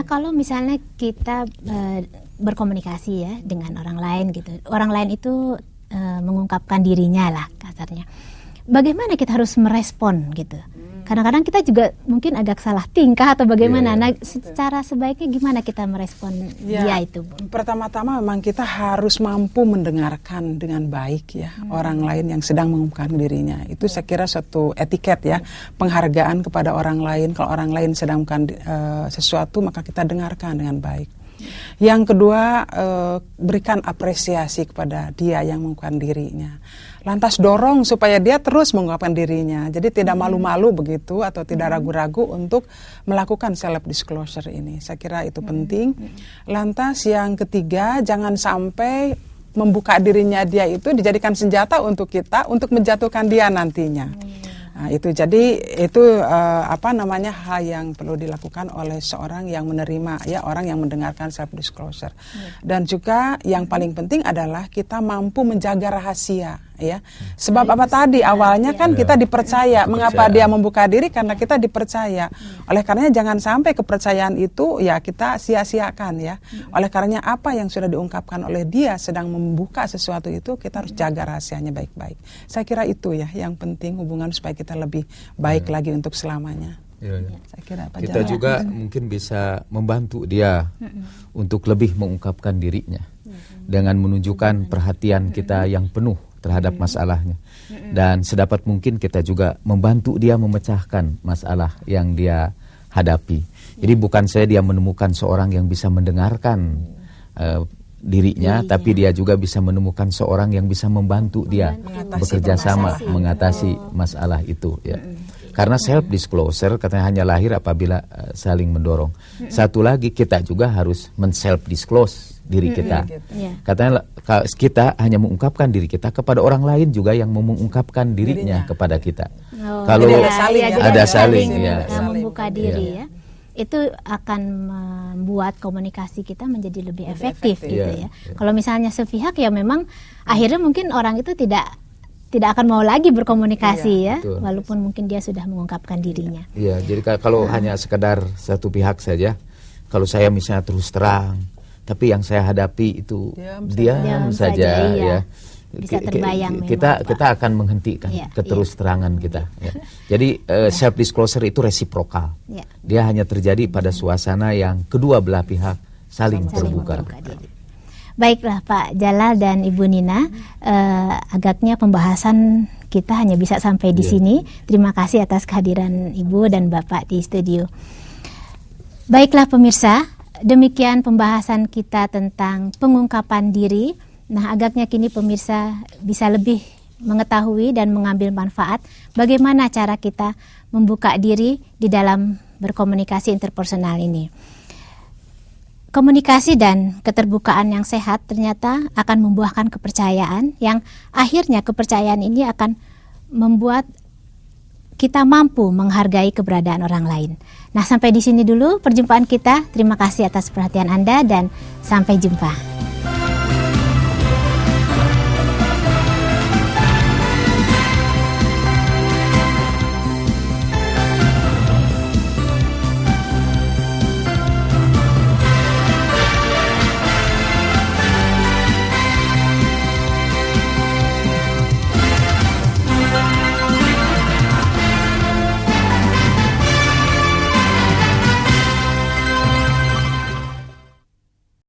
kalau misalnya kita berkomunikasi ya dengan orang lain gitu, orang lain itu mengungkapkan dirinya lah kasarnya, bagaimana kita harus merespon gitu? Kadang-kadang kita juga mungkin agak salah tingkah atau bagaimana. Nah, secara sebaiknya gimana kita merespon dia itu, Bu? Pertama-tama memang kita harus mampu mendengarkan dengan baik ya orang lain yang sedang mengungkapkan dirinya. Itu saya kira suatu etiket ya, penghargaan kepada orang lain. Kalau orang lain sedang mengungkapkan sesuatu, maka kita dengarkan dengan baik. Yang kedua, berikan apresiasi kepada dia yang mengungkapkan dirinya. Lantas dorong supaya dia terus mengungkapkan dirinya. Jadi tidak malu-malu begitu atau tidak ragu-ragu untuk melakukan self disclosure ini. Saya kira itu penting. Lantas yang ketiga, jangan sampai membuka dirinya dia itu dijadikan senjata untuk kita untuk menjatuhkan dia nantinya. Nah, itu jadi itu hal yang perlu dilakukan oleh seorang yang menerima ya, orang yang mendengarkan self disclosure. Dan juga yang paling penting adalah kita mampu menjaga rahasia ya. Sebab apa tadi awalnya kan kita dipercaya. Mengapa dia membuka diri? Karena kita dipercaya. Oleh karenanya jangan sampai kepercayaan itu ya kita sia-siakan ya. Oleh karenanya apa yang sudah diungkapkan oleh dia sedang membuka sesuatu itu, kita harus jaga rahasianya baik-baik. Saya kira itu ya yang penting, hubungan supaya kita lebih baik lagi untuk selamanya. Saya kira kita juga mungkin bisa membantu dia untuk lebih mengungkapkan dirinya dengan menunjukkan perhatian kita yang penuh terhadap masalahnya. Dan sedapat mungkin kita juga membantu dia memecahkan masalah yang dia hadapi. Jadi bukan saja dia menemukan seorang yang bisa mendengarkan dirinya, tapi dia juga bisa menemukan seorang yang bisa membantu dia bekerja sama mengatasi masalah itu ya. Karena self disclosure katanya hanya lahir apabila saling mendorong. Satu lagi, kita juga harus men-self disclose diri kita. Katanya kita hanya mengungkapkan diri kita kepada orang lain juga yang mengungkapkan dirinya kepada kita. Kalau ada saling membuka diri ya, itu akan membuat komunikasi kita menjadi lebih efektif gitu ya. Kalau misalnya sepihak ya memang akhirnya mungkin orang itu tidak akan mau lagi berkomunikasi ya, betul. Walaupun mungkin dia sudah mengungkapkan dirinya. Iya, jadi kalau hanya sekedar satu pihak saja, kalau saya misalnya terus terang, tapi yang saya hadapi itu diam saja ya. Bisa terbayang kita akan menghentikan keterus terangan kita. Ya. Jadi self disclosure itu resiprokal. Dia hanya terjadi pada suasana yang kedua belah pihak saling terbuka. Baiklah Pak Jalal dan Ibu Nina, agaknya pembahasan kita hanya bisa sampai di sini. Terima kasih atas kehadiran Ibu dan Bapak di studio. Baiklah pemirsa, demikian pembahasan kita tentang pengungkapan diri. Nah, agaknya kini pemirsa bisa lebih mengetahui dan mengambil manfaat bagaimana cara kita membuka diri di dalam berkomunikasi interpersonal ini. Komunikasi dan keterbukaan yang sehat ternyata akan membuahkan kepercayaan yang akhirnya kepercayaan ini akan membuat kita mampu menghargai keberadaan orang lain. Nah, sampai di sini dulu perjumpaan kita. Terima kasih atas perhatian Anda dan sampai jumpa.